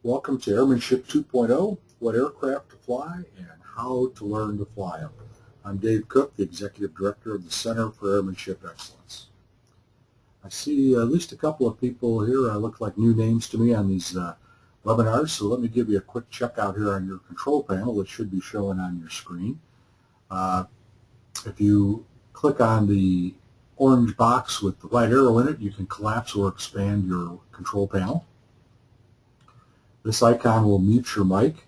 Welcome to Airmanship 2.0, what aircraft to fly and how to learn to fly them. I'm Dave Cook, the Executive Director of the Center for Airmanship Excellence. I see at least a couple of people here look like new names to me on these webinars, so let me give you a quick check out here on your control panel. It should be showing on your screen. If you click on the orange box with the white arrow in it, you can collapse or expand your control panel. This icon will mute your mic.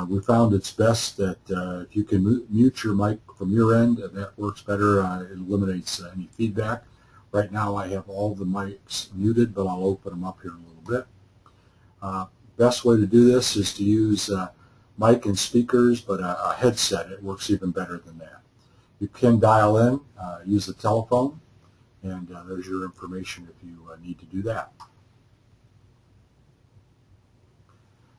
We found it's best that if you can mute your mic from your end, that works better. It eliminates any feedback. Right now I have all the mics muted, but I'll open them up here in a little bit. Best way to do this is to use mic and speakers, but a headset. It works even better than that. You can dial in, use the telephone, and there's your information if you need to do that.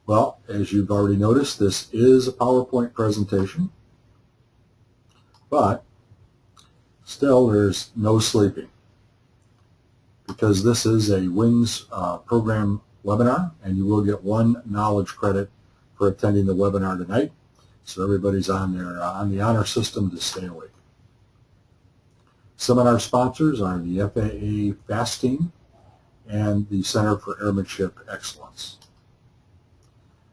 Well, as you've already noticed, this is a PowerPoint presentation, but still there's no sleeping because this is a WINGS program webinar, and you will get 1 knowledge credit for attending the webinar tonight. So everybody's on the honor system to stay awake. Seminar sponsors are the FAA FAST team and the Center for Airmanship Excellence.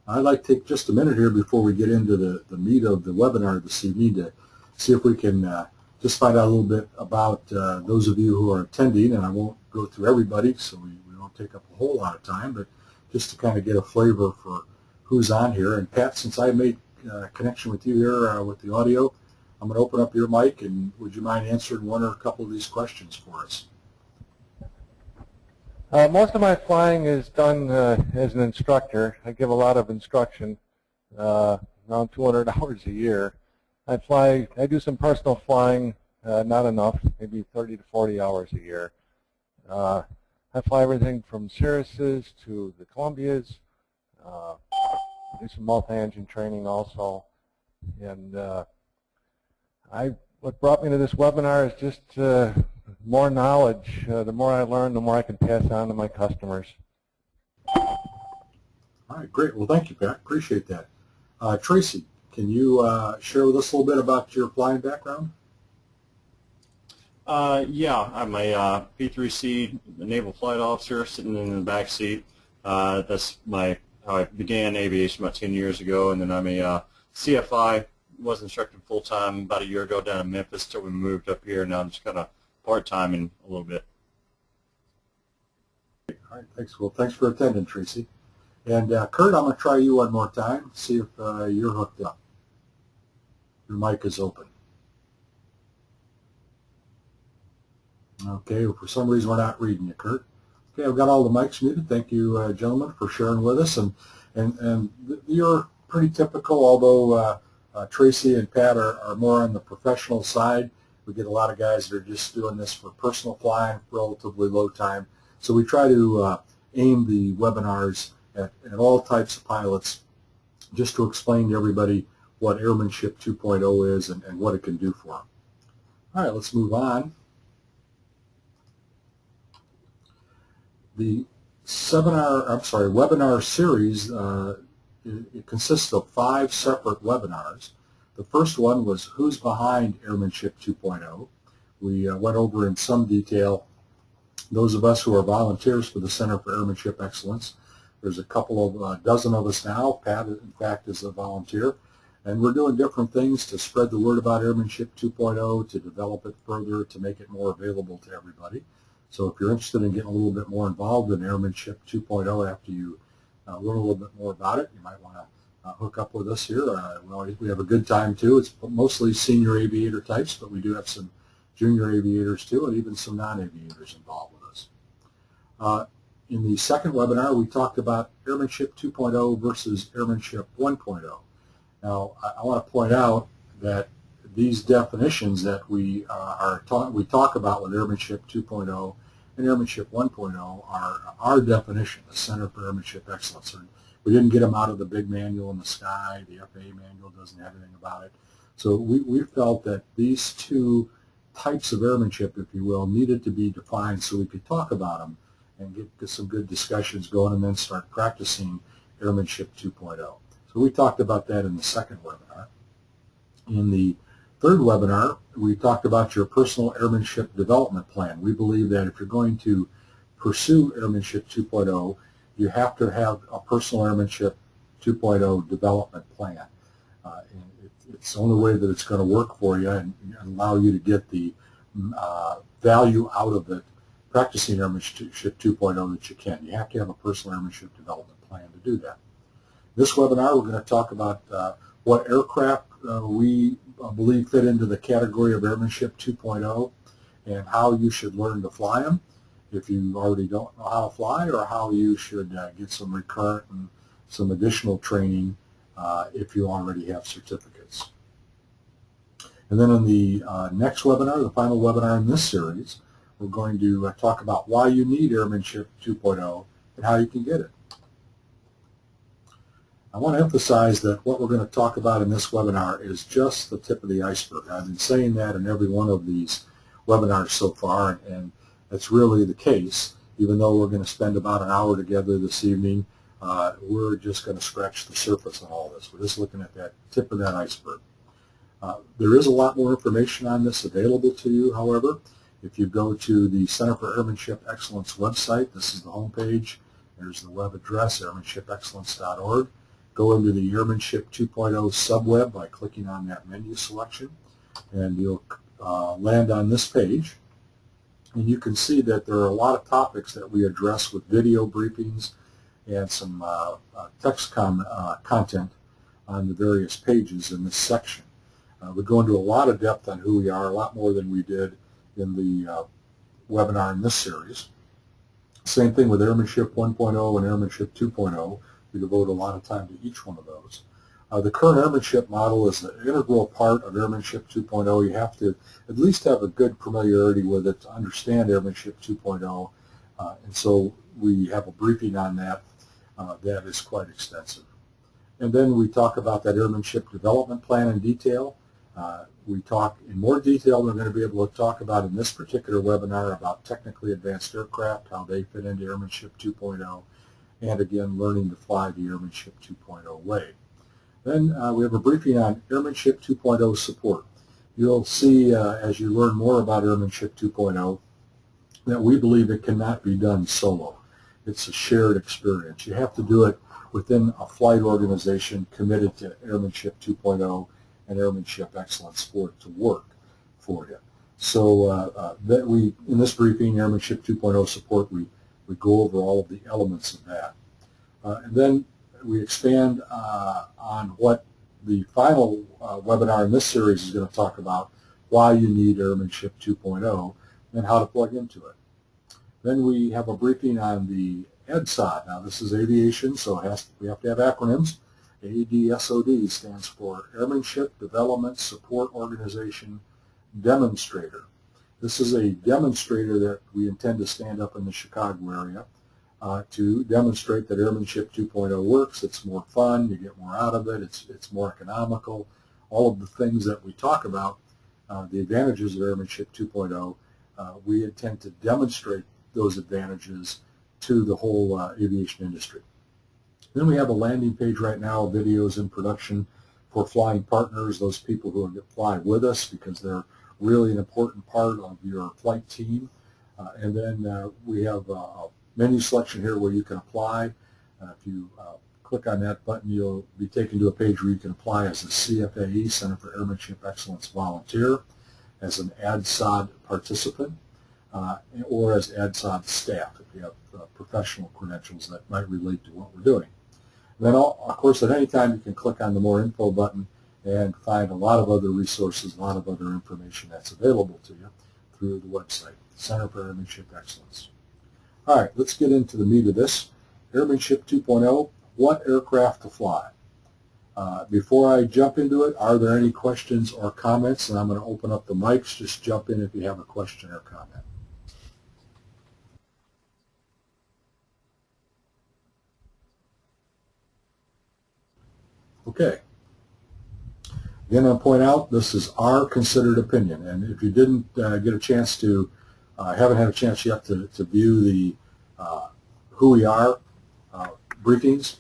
I'd like to take just a minute here before we get into the meat of the webinar this evening to see if we can just find out a little bit about those of you who are attending, and I won't go through everybody so we won't take up a whole lot of time, but just to kind of get a flavor for who's on here. And Pat, since I made a connection with you here with the audio, I'm going to open up your mic, and would you mind answering one or a couple of these questions for us? Most of my flying is done as an instructor. I give a lot of instruction, around 200 hours a year. I do some personal flying, not enough, maybe 30 to 40 hours a year. I fly everything from Cirruses to the Columbias. Do some multi-engine training also. And what brought me to this webinar is just more knowledge. The more I learn, the more I can pass on to my customers. All right, great. Well, thank you, Pat. Appreciate that. Tracy, can you share with us a little bit about your flying background? Yeah, I'm a P3C naval flight officer sitting in the back seat. That's how I began aviation about 10 years ago, and then I'm a CFI. Was instructed full-time about a year ago down in Memphis till we moved up here. Now I'm just kind of part-time in a little bit. All right, thanks. Well, thanks for attending, Tracy. And Kurt, I'm going to try you one more time, see if you're hooked up. Your mic is open. Okay, well, for some reason we're not reading you, Kurt. Okay, I've got all the mics muted. Thank you, gentlemen, for sharing with us. And you're pretty typical, although Tracy and Pat are more on the professional side. We get a lot of guys that are just doing this for personal flying, relatively low time. So we try to aim the webinars at all types of pilots just to explain to everybody what Airmanship 2.0 is and what it can do for them. All right, let's move on. The webinar series it consists of 5 separate webinars. The first one was Who's Behind Airmanship 2.0. We went over in some detail those of us who are volunteers for the Center for Airmanship Excellence. There's a couple of dozen of us now. Pat, in fact, is a volunteer. And we're doing different things to spread the word about Airmanship 2.0, to develop it further, to make it more available to everybody. So if you're interested in getting a little bit more involved in Airmanship 2.0 after you learn a little bit more about it, you might want to hook up with us here. We have a good time too. It's mostly senior aviator types, but we do have some junior aviators too, and even some non-aviators involved with us. In the second webinar, we talked about Airmanship 2.0 versus Airmanship 1.0. Now, I want to point out that these definitions that we talk about with Airmanship 2.0 and Airmanship 1.0 are our definition, the Center for Airmanship Excellence. We didn't get them out of the big manual in the sky. The FAA manual doesn't have anything about it. So we felt that these two types of airmanship, if you will, needed to be defined so we could talk about them and get some good discussions going and then start practicing Airmanship 2.0. So we talked about that in the second webinar. In the third webinar, we talked about your personal airmanship development plan. We believe that if you're going to pursue Airmanship 2.0, you have to have a personal Airmanship 2.0 development plan. It's the only way that it's going to work for you and allow you to get the value out of it practicing Airmanship 2.0 that you can. You have to have a personal airmanship development plan to do that. This webinar, we're going to talk about what aircraft we believe fit into the category of Airmanship 2.0 and how you should learn to fly them if you already don't know how to fly, or how you should get some recurrent and some additional training if you already have certificates. And then in the next webinar, the final webinar in this series, we're going to talk about why you need Airmanship 2.0 and how you can get it. I want to emphasize that what we're going to talk about in this webinar is just the tip of the iceberg. I've been saying that in every one of these webinars so far, and that's really the case. Even though we're going to spend about an hour together this evening, we're just going to scratch the surface on all this. We're just looking at that tip of that iceberg. There is a lot more information on this available to you, however. If you go to the Center for Airmanship Excellence website, this is the home page. There's the web address, airmanshipexcellence.org. Go into the Airmanship 2.0 subweb by clicking on that menu selection, and you'll land on this page. And you can see that there are a lot of topics that we address with video briefings and some text content on the various pages in this section. We go into a lot of depth on who we are, a lot more than we did in the webinar in this series. Same thing with Airmanship 1.0 and Airmanship 2.0. We devote a lot of time to each one of those. The current airmanship model is an integral part of Airmanship 2.0. You have to at least have a good familiarity with it to understand Airmanship 2.0, and so we have a briefing on that that is quite extensive. And then we talk about that airmanship development plan in detail. We talk in more detail than we're going to be able to talk about in this particular webinar about technically advanced aircraft, how they fit into Airmanship 2.0, and again, learning to fly the Airmanship 2.0 way. Then we have a briefing on Airmanship 2.0 support. You'll see as you learn more about Airmanship 2.0 that we believe it cannot be done solo. It's a shared experience. You have to do it within a flight organization committed to Airmanship 2.0 and Airmanship Excellence for it to work for you. So that in this briefing, Airmanship 2.0 support, we go over all of the elements of that. And then we expand on what the final webinar in this series is going to talk about, why you need Airmanship 2.0 and how to plug into it. Then we have a briefing on the ADSOD. Now this is aviation, so we have to have acronyms. ADSOD stands for Airmanship Development Support Organization Demonstrator. This is a demonstrator that we intend to stand up in the Chicago area to demonstrate that Airmanship 2.0 works. It's more fun, you get more out of it, it's more economical. All of the things that we talk about, the advantages of Airmanship 2.0, we intend to demonstrate those advantages to the whole aviation industry. Then we have a landing page right now, videos in production for flying partners, those people who fly with us because they're really an important part of your flight team. And then we have a menu selection here where you can apply. If you click on that button, you'll be taken to a page where you can apply as a CFAE, Center for Airmanship Excellence volunteer, as an ADSOD participant, or as ADSOD staff if you have professional credentials that might relate to what we're doing. And then, of course, at any time you can click on the More Info button and find a lot of other resources, a lot of other information that's available to you through the website, Center for Airmanship Excellence. All right, let's get into the meat of this. Airmanship 2.0, what aircraft to fly? Before I jump into it, are there any questions or comments? And I'm going to open up the mics. Just jump in if you have a question or comment. Okay. Again, I'll point out this is our considered opinion, and if you didn't get a chance to, haven't had a chance yet to view the who we are briefings,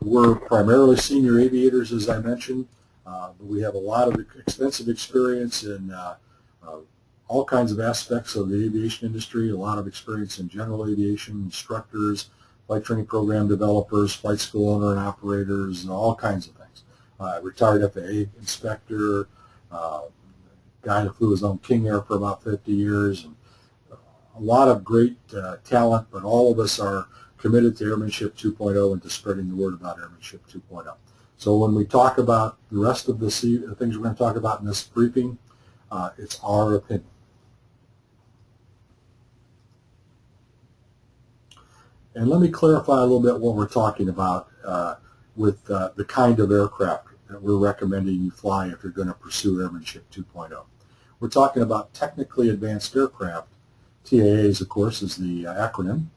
We're primarily senior aviators, as I mentioned, but we have a lot of extensive experience in all kinds of aspects of the aviation industry, a lot of experience in general aviation, instructors, flight training program developers, flight school owner and operators, and all kinds of things. Retired FAA inspector, guy that flew his own King Air for about 50 years, and a lot of great talent, but all of us are committed to Airmanship 2.0 and to spreading the word about Airmanship 2.0. So when we talk about the rest of the things we're going to talk about in this briefing, it's our opinion. And let me clarify a little bit what we're talking about with the kind of aircraft that we're recommending you fly if you're going to pursue Airmanship 2.0. We're talking about technically advanced aircraft. TAAs, of course, is the acronym.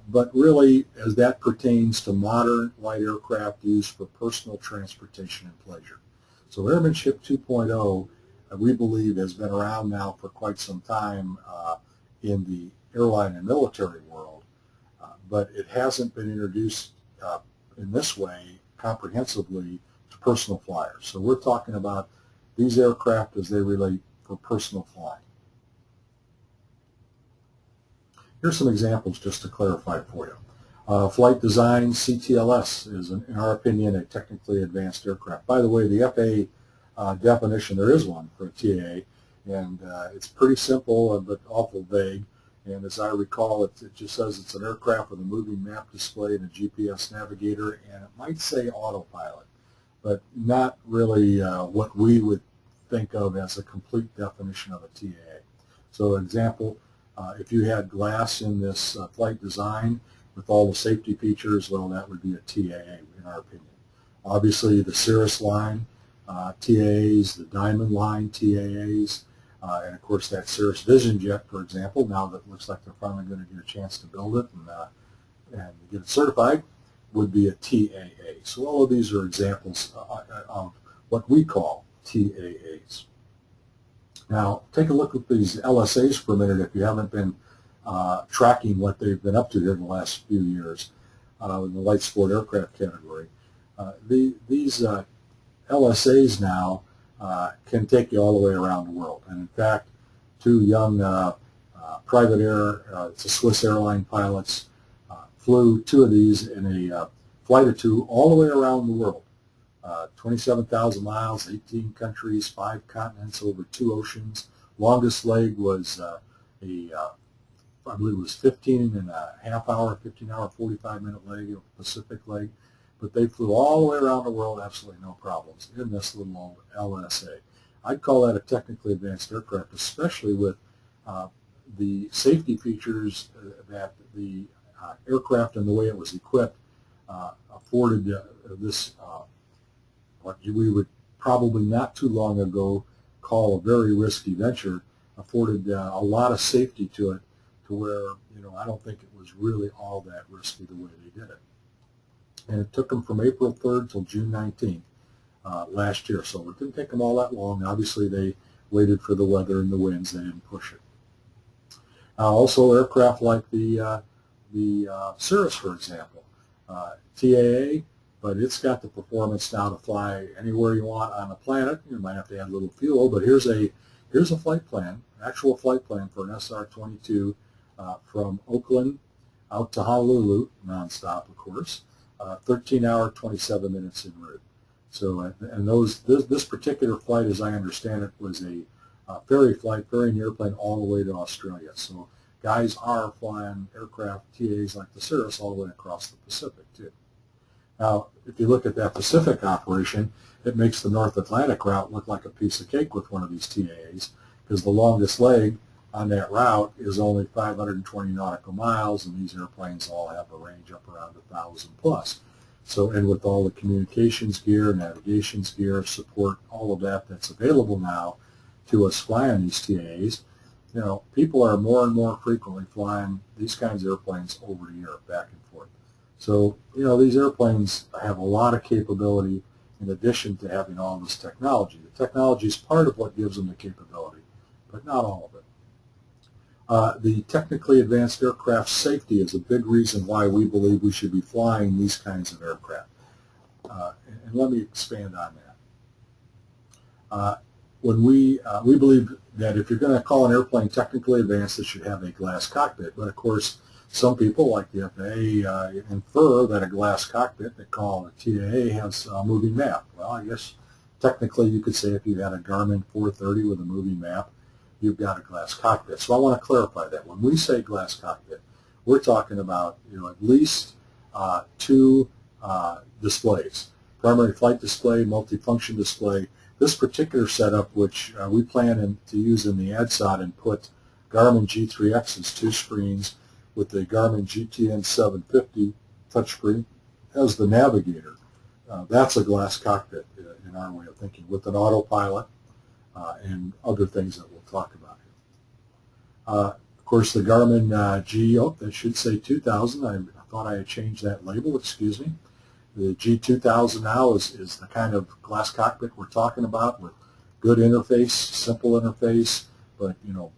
But really, as that pertains to modern light aircraft used for personal transportation and pleasure. So Airmanship 2.0, we believe, has been around now for quite some time in the airline and military world, but it hasn't been introduced in this way comprehensively to personal flyers. So we're talking about these aircraft as they relate for personal flying. Here's some examples just to clarify for you. Flight design, CTLS, is, in our opinion, a technically advanced aircraft. By the way, the FAA definition, there is one for a TAA, and it's pretty simple but awful vague. And as I recall, it just says it's an aircraft with a moving map display and a GPS navigator, and it might say autopilot, but not really what we would think of as a complete definition of a TAA. So an example, if you had glass in this flight design with all the safety features, well, that would be a TAA in our opinion. Obviously, the Cirrus line TAAs, the Diamond line TAAs, and of course that Cirrus Vision Jet, for example, now that it looks like they're finally going to get a chance to build it and get it certified, would be a TAA. So all of these are examples of what we call TAAs. Now, take a look at these LSAs for a minute if you haven't been tracking what they've been up to here in the last few years in the light sport aircraft category. These LSAs now can take you all the way around the world. And in fact, two young private air, it's a Swiss airline pilots, flew two of these in a flight or two all the way around the world. 27,000 miles, 18 countries, 5 continents, over 2 oceans. Longest leg was I believe it was 15.5 hour, 15-hour, 45-minute leg, a Pacific leg. But they flew all the way around the world, absolutely no problems, in this little old LSA. I'd call that a technically advanced aircraft, especially with the safety features that the aircraft and the way it was equipped afforded this what we would probably not too long ago call a very risky venture, afforded a lot of safety to it, to where, you know, I don't think it was really all that risky the way they did it. And it took them from April 3rd till June 19th last year, so it didn't take them all that long. Obviously, they waited for the weather and the winds. They didn't push it. Also, aircraft like the Cirrus, for example, TAA, but it's got the performance now to fly anywhere you want on the planet. You might have to add a little fuel, but here's a flight plan, actual flight plan for an SR-22 from Oakland out to Honolulu, nonstop, of course. 13-hour, 27 minutes en route. So, and this particular flight, as I understand it, was a ferry flight, ferrying the airplane all the way to Australia. So, guys are flying aircraft TAs like the Cirrus all the way across the Pacific too. Now, if you look at that Pacific operation, it makes the North Atlantic route look like a piece of cake with one of these TAAs, because the longest leg on that route is only 520 nautical miles, and these airplanes all have a range up around 1,000 plus. So, and with all the communications gear, navigations gear, support, all of that that's available now to us flying these TAAs, you know, people are more and more frequently flying these kinds of airplanes over to Europe, back and forth. So, you know, these airplanes have a lot of capability in addition to having all this technology. The technology is part of what gives them the capability, but not all of it. The technically advanced aircraft safety is a big reason why we believe we should be flying these kinds of aircraft. And let me expand on that. When we believe that if you're going to call an airplane technically advanced, it should have a glass cockpit. But of course, some people, like the FAA, infer that a glass cockpit, they call a TAA, has a moving map. Well, I guess technically you could say if you had a Garmin 430 with a moving map, you've got a glass cockpit. So I want to clarify that. When we say glass cockpit, we're talking about at least two displays: primary flight display, multifunction display. This particular setup, which we plan to use in the ADSOT and put Garmin G3X's two screens with the Garmin GTN 750 touchscreen as the navigator. That's a glass cockpit in our way of thinking, with an autopilot and other things that we'll talk about here. Of course, the Garmin that should say 2000. I thought I had changed that label, excuse me. The G2000 now is the kind of glass cockpit we're talking about, with good interface, simple interface, but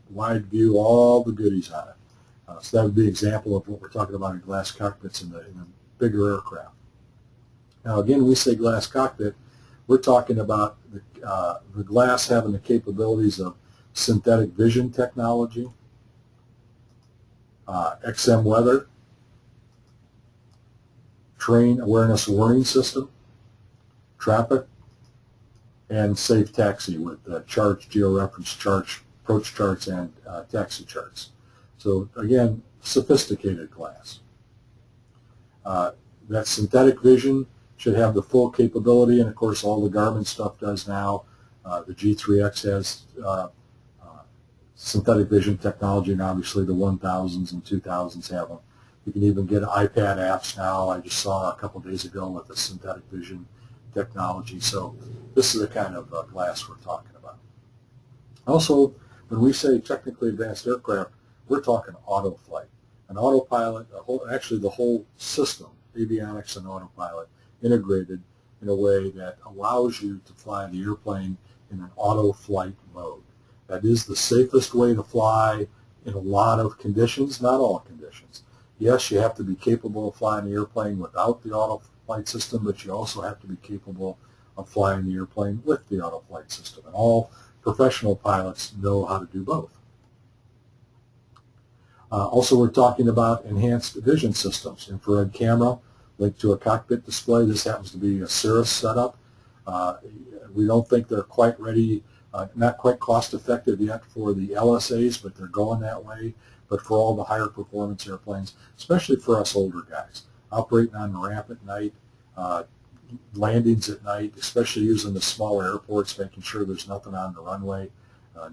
wide view, all the goodies on it. So that would be an example of what we're talking about in glass cockpits in the bigger aircraft. Now again, when we say glass cockpit, we're talking about the glass having the capabilities of synthetic vision technology, XM weather, terrain awareness warning system, traffic, and safe taxi with charts, georeference charts, approach charts, and taxi charts. So again, sophisticated glass. That synthetic vision should have the full capability, and of course all the Garmin stuff does now. The G3X has synthetic vision technology, and obviously the 1000s and 2000s have them. You can even get iPad apps now. I just saw a couple days ago with the synthetic vision technology. So this is the kind of glass we're talking about. Also, when we say technically advanced aircraft, we're talking auto flight. An autopilot, actually the whole system, avionics and autopilot, integrated in a way that allows you to fly the airplane in an auto flight mode. That is the safest way to fly in a lot of conditions, not all conditions. Yes, you have to be capable of flying the airplane without the auto flight system, but you also have to be capable of flying the airplane with the auto flight system. And all professional pilots know how to do both. Also, we're talking about enhanced vision systems, infrared camera linked to a cockpit display. This happens to be a Cirrus setup. We don't think they're quite ready, not quite cost effective yet for the LSAs, but they're going that way. But for all the higher performance airplanes, especially for us older guys, operating on the ramp at night, landings at night, especially using the smaller airports, making sure there's nothing on the runway,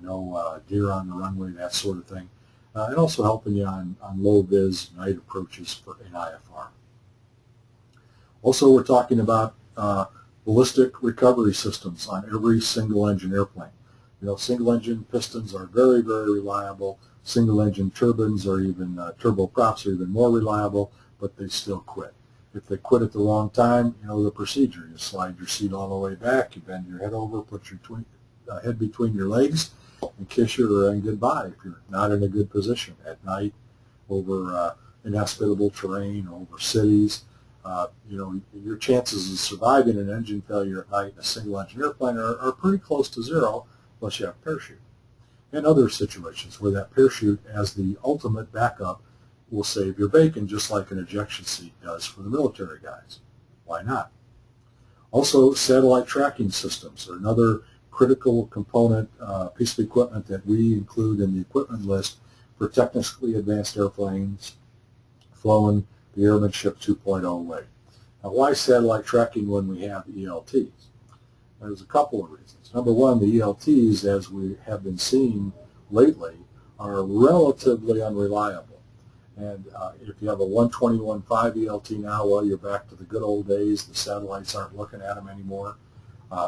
no deer on the runway, that sort of thing. And also helping you on low-vis night approaches in IFR. Also, we're talking about ballistic recovery systems on every single-engine airplane. Single-engine pistons are very, very reliable. Single-engine turbines or even turboprops are even more reliable, but they still quit. If they quit at the wrong time, the procedure. You slide your seat all the way back, you bend your head over, put your head between your legs, and kiss your goodbye if you're not in a good position at night over inhospitable terrain, over cities. Your chances of surviving an engine failure at night in a single-engine airplane are pretty close to zero, unless you have a parachute. And other situations where that parachute, as the ultimate backup, will save your bacon, just like an ejection seat does for the military guys. Why not? Also, satellite tracking systems are another critical component, piece of equipment that we include in the equipment list for technically advanced airplanes flown the Airmanship 2.0 way. Now, why satellite tracking when we have ELTs? There's a couple of reasons. Number one, the ELTs, as we have been seeing lately, are relatively unreliable. And if you have a 121.5 ELT now, well, you're back to the good old days. The satellites aren't looking at them anymore.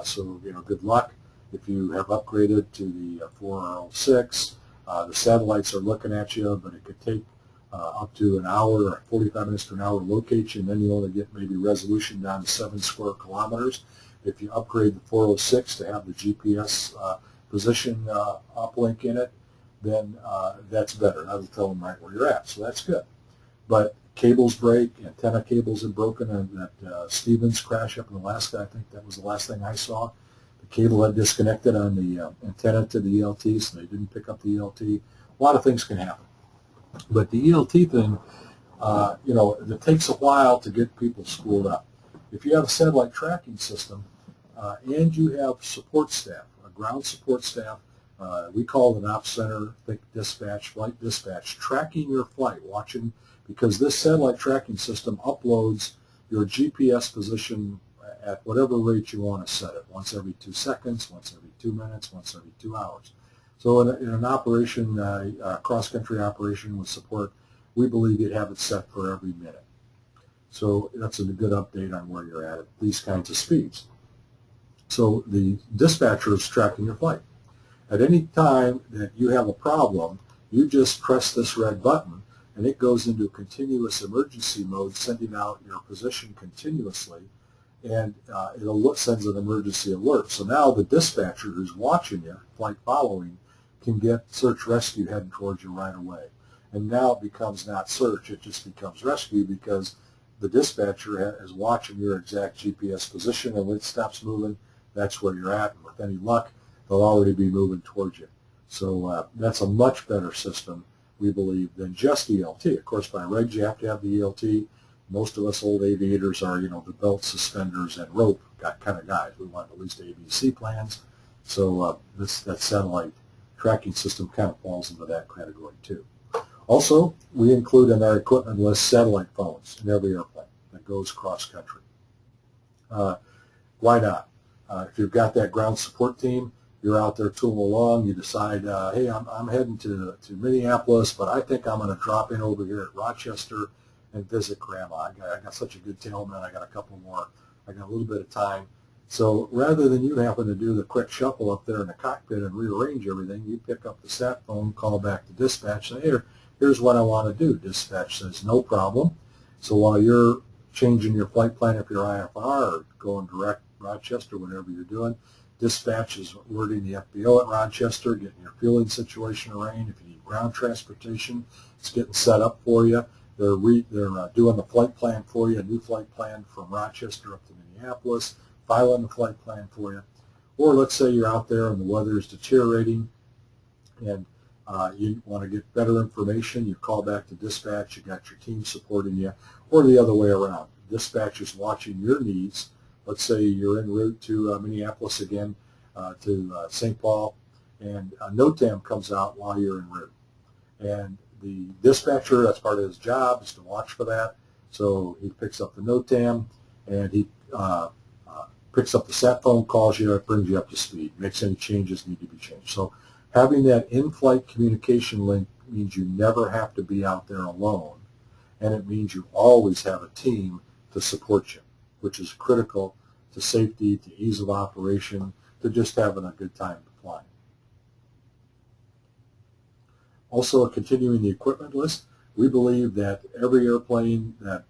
So, good luck. If you have upgraded to the 406, the satellites are looking at you, but it could take up to an hour or 45 minutes to an hour to locate you, and then you only get maybe resolution down to 7 square kilometers. If you upgrade the 406 to have the GPS position uplink in it, then that's better. That'll tell them right where you're at, so that's good. But cables break, antenna cables have broken, and that Stevens crash up in Alaska, I think that was the last thing I saw. The cable had disconnected on the antenna to the ELT, so they didn't pick up the ELT. A lot of things can happen. But the ELT thing, it takes a while to get people schooled up. If you have a satellite tracking system and you have support staff, a ground support staff, we call it an ops center, think dispatch, flight dispatch, tracking your flight, watching, because this satellite tracking system uploads your GPS position at whatever rate you want to set it, once every 2 seconds, once every 2 minutes, once every 2 hours. So in an operation, a cross-country operation with support, we believe you'd have it set for every minute. So that's a good update on where you're at these kinds of speeds. So the dispatcher is tracking your flight. At any time that you have a problem, you just press this red button and it goes into continuous emergency mode, sending out your position continuously, and it sends an emergency alert. So now the dispatcher who's watching you, flight following, can get search rescue heading towards you right away. And now it becomes not search, it just becomes rescue, because the dispatcher is watching your exact GPS position, and when it stops moving, that's where you're at, and with any luck, they'll already be moving towards you. So that's a much better system, we believe, than just ELT. Of course, by regs, you have to have the ELT. Most of us old aviators are, the belt, suspenders, and rope kind of guys. We want at least ABC plans. So that satellite tracking system kind of falls into that category too. Also, we include in our equipment list satellite phones in every airplane that goes cross-country. Why not? If you've got that ground support team, you're out there tooling along, you decide, hey, I'm heading to Minneapolis, but I think I'm going to drop in over here at Rochester and visit Grandma. I got such a good tailman, I got a couple more, I got a little bit of time. So rather than you having to do the quick shuffle up there in the cockpit and rearrange everything, you pick up the sat phone, call back to dispatch, and say, here's what I want to do. Dispatch says, no problem. So while you're changing your flight plan if you're IFR or going direct Rochester, whatever you're doing, dispatch is alerting the FBO at Rochester, getting your fueling situation arranged. If you need ground transportation, it's getting set up for you. They're doing the flight plan for you, a new flight plan from Rochester up to Minneapolis, filing the flight plan for you. Or let's say you're out there and the weather is deteriorating and you want to get better information, you call back to dispatch, you got your team supporting you, or the other way around. Dispatch is watching your needs. Let's say you're en route to Minneapolis again, to St. Paul, and NOTAM comes out while you're en route. And the dispatcher, that's part of his job, is to watch for that. So he picks up the NOTAM, and he picks up the sat phone, calls you, brings you up to speed, makes any changes need to be changed. So having that in-flight communication link means you never have to be out there alone, and it means you always have a team to support you, which is critical to safety, to ease of operation, to just having a good time flying. Also, continuing the equipment list, we believe that every airplane that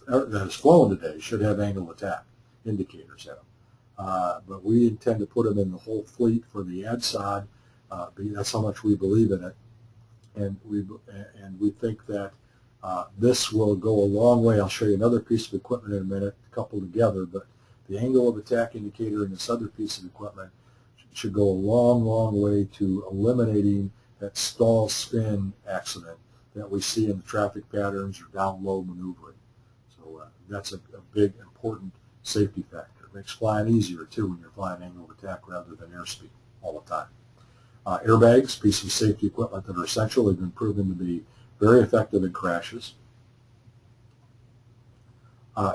has flown today should have angle attack indicators in them. But we intend to put them in the whole fleet for the ADSOD. That's how much we believe in it, and we think that this will go a long way. I'll show you another piece of equipment in a minute, coupled together, but the angle of attack indicator and this other piece of equipment should go a long, long way to eliminating that stall spin accident that we see in the traffic patterns or down low maneuvering. So that's a big, important safety factor. It makes flying easier, too, when you're flying angle of attack rather than airspeed all the time. Airbags, pieces of safety equipment that are essential. They've been proven to be very effective in crashes.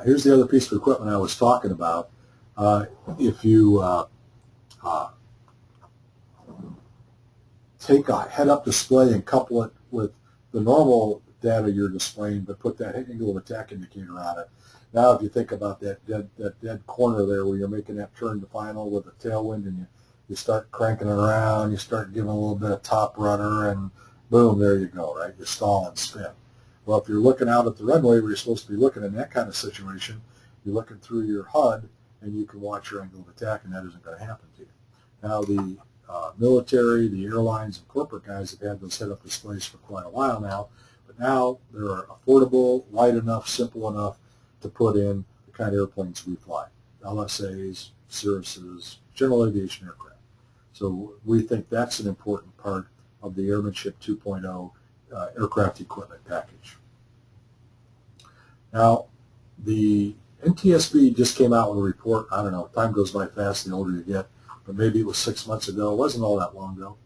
Here's the other piece of equipment I was talking about. If you take a head-up display and couple it with the normal data you're displaying, but put that angle of attack indicator on it. Now, if you think about that dead corner there where you're making that turn to final with a tailwind, and you start cranking it around, you start giving a little bit of top rudder, and boom, there you go, right? You stall and spin. Well, if you're looking out at the runway where you're supposed to be looking in that kind of situation, you're looking through your HUD, and you can watch your angle of attack, and that isn't going to happen to you. Now, the military, the airlines, and corporate guys have had those head-up displays for quite a while now, but now they're affordable, light enough, simple enough to put in the kind of airplanes we fly, LSAs, Cirruses, general aviation aircraft. So we think that's an important part of the Airmanship 2.0 aircraft equipment package. Now, the NTSB just came out with a report, I don't know, time goes by fast the older you get, but maybe it was 6 months ago, it wasn't all that long ago,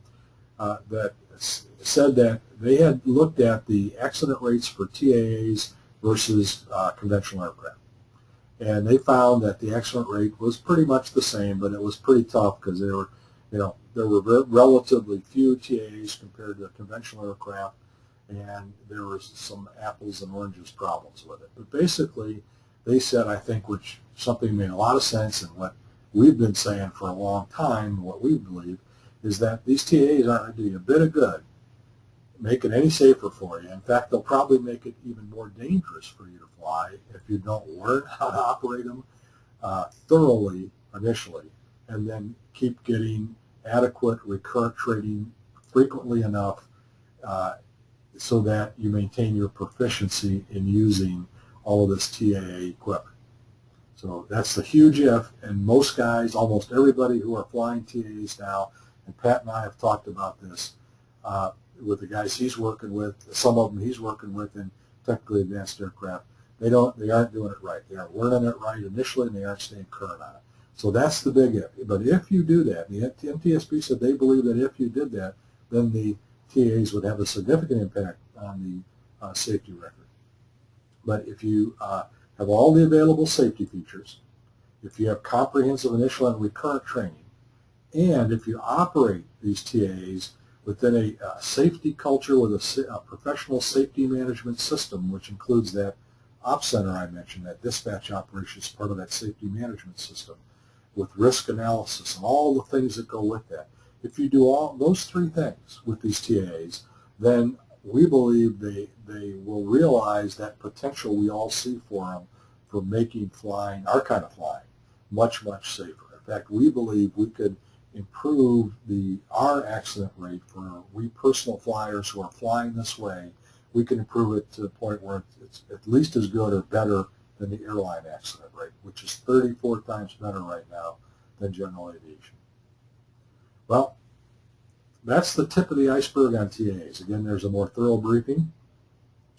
that said that they had looked at the accident rates for TAAs versus conventional aircraft. And they found that the accident rate was pretty much the same, but it was pretty tough because there were relatively few TAAs compared to conventional aircraft, and there was some apples and oranges problems with it. But basically, they said, I think, which something made a lot of sense, and what we've been saying for a long time, what we believe, is that these TAAs aren't going to do you a bit of good, make it any safer for you. In fact, they'll probably make it even more dangerous for you to fly if you don't learn how to operate them thoroughly initially, and then keep getting adequate recurrent training frequently enough so that you maintain your proficiency in using all of this TAA equipment. So that's the huge if, and most guys, almost everybody who are flying TAAs now, and Pat and I have talked about this with the guys he's working with, some of them he's working with in technically advanced aircraft, they aren't doing it right. They aren't learning it right initially, and they aren't staying current on it. So that's the big if. But if you do that, the NTSB said they believe that if you did that, then the TAAs would have a significant impact on the safety record. But if you have all the available safety features, if you have comprehensive initial and recurrent training, and if you operate these TAAs within a safety culture with a professional safety management system, which includes that ops center I mentioned, that dispatch operation is part of that safety management system, with risk analysis and all the things that go with that. If you do all those three things with these TAAs, then we believe they will realize that potential we all see for them for making flying, our kind of flying, much, much safer. In fact, we believe we could improve our accident rate for we personal flyers who are flying this way. We can improve it to the point where it's at least as good or better than the airline accident rate, which is 34 times better right now than general aviation. Well, that's the tip of the iceberg on TAAs. Again, there's a more thorough briefing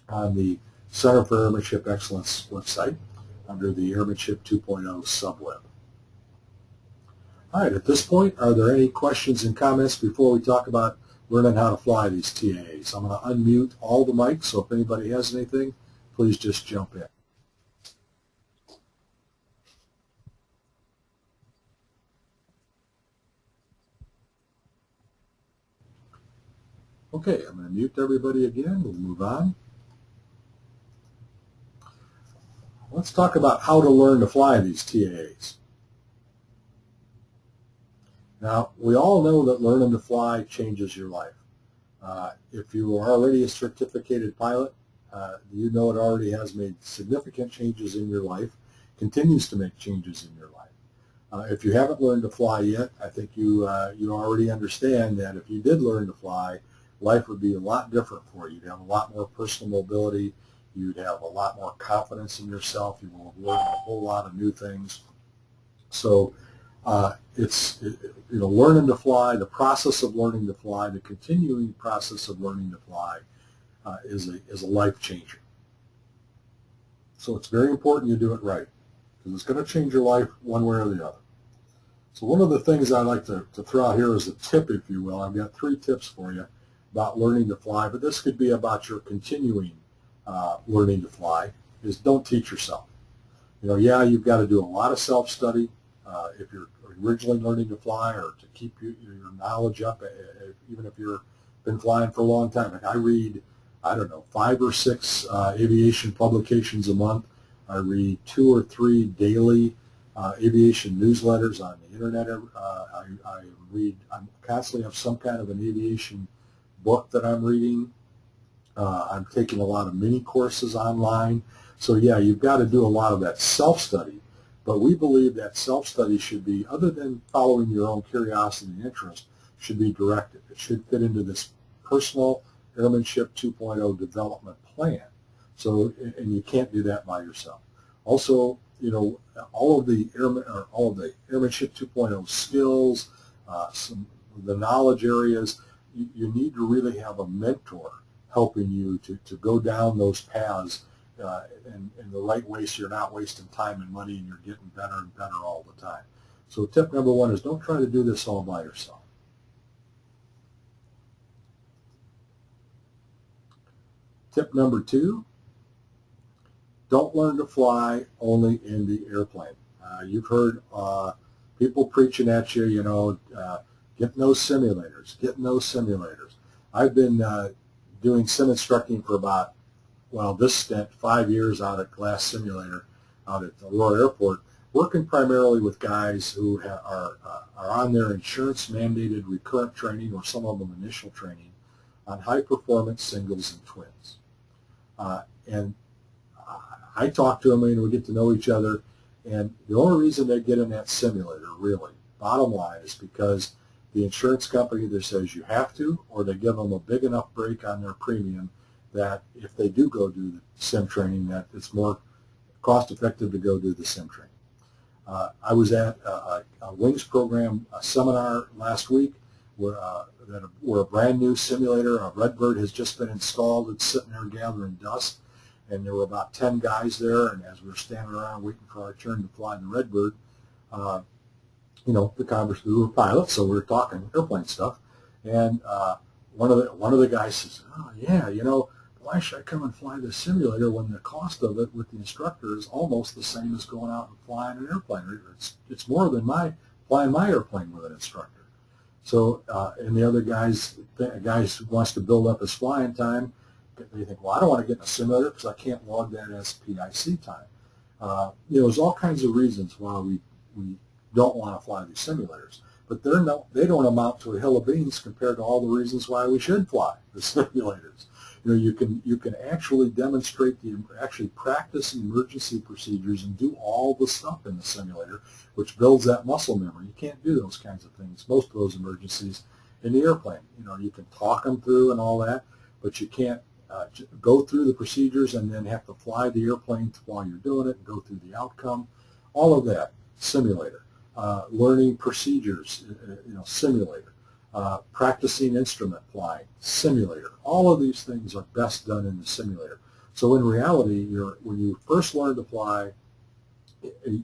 on the Center for Airmanship Excellence website under the Airmanship 2.0 subweb. All right, at this point, are there any questions and comments before we talk about learning how to fly these TAAs? I'm going to unmute all the mics, so if anybody has anything, please just jump in. Okay, I'm going to mute everybody again. We'll move on. Let's talk about how to learn to fly these TAAs. Now, we all know that learning to fly changes your life. If you are already a certificated pilot, you know it already has made significant changes in your life, continues to make changes in your life. If you haven't learned to fly yet, I think you already understand that if you did learn to fly, life would be a lot different for you. You'd have a lot more personal mobility. You'd have a lot more confidence in yourself. You will learn a whole lot of new things. So learning to fly, the process of learning to fly, the continuing process of learning to fly is a life changer. So it's very important you do it right, because it's going to change your life one way or the other. So one of the things I like to throw out here as a tip, if you will, I've got 3 tips for you about learning to fly, but this could be about your continuing learning to fly, is don't teach yourself. Yeah, you've got to do a lot of self-study if you're originally learning to fly, or to keep your knowledge up, even if you've been flying for a long time. Like I read, I don't know, 5 or 6 aviation publications a month. I read 2 or 3 daily aviation newsletters on the internet. I constantly have some kind of an aviation book that I'm reading. I'm taking a lot of mini courses online. So yeah, you've got to do a lot of that self-study. But we believe that self-study should be, other than following your own curiosity and interest, should be directed. It should fit into this personal Airmanship 2.0 development plan. So, and you can't do that by yourself. Also, you know, all of the Airmanship 2.0 skills, the knowledge areas, you need to really have a mentor helping you to go down those paths in the right way, so you're not wasting time and money and you're getting better and better all the time. So tip number one is don't try to do this all by yourself. Tip number two, don't learn to fly only in the airplane. You've heard people preaching at you, you know, getting those simulators, getting those simulators. I've been doing sim instructing for about, well, this stint, 5 years out at Glass Simulator out at Aurora Airport, working primarily with guys who are on their insurance-mandated recurrent training, or some of them initial training, on high-performance singles and twins. And I talk to them and we get to know each other, and the only reason they get in that simulator, really, bottom line, is because the insurance company either says you have to, or they give them a big enough break on their premium that if they do go do the sim training, that it's more cost-effective to go do the sim training. I was at a Wings Program seminar last week where a brand new simulator, a Redbird, has just been installed. It's sitting there gathering dust, and there were about 10 guys there, and as we were standing around waiting for our turn to fly the Redbird, you know, we were pilots, so we were talking airplane stuff, and one of the guys says, "Oh yeah, you know, why should I come and fly this simulator when the cost of it with the instructor is almost the same as going out and flying an airplane? It's more than flying my airplane with an instructor." So, and the other guys who wants to build up his flying time, they think, well, I don't want to get in a simulator because I can't log that as PIC time. You know, there's all kinds of reasons why we don't want to fly these simulators, but they don't amount to a hill of beans compared to all the reasons why we should fly the simulators. You know, you can actually demonstrate actually practice emergency procedures and do all the stuff in the simulator, which builds that muscle memory. You can't do those kinds of things, most of those emergencies, in the airplane. You know, you can talk them through and all that, but you can't go through the procedures and then have to fly the airplane while you're doing it and go through the outcome. All of that, simulator. Learning procedures, you know, simulator. Practicing instrument flying, simulator. All of these things are best done in the simulator. So in reality, when you first learn to fly,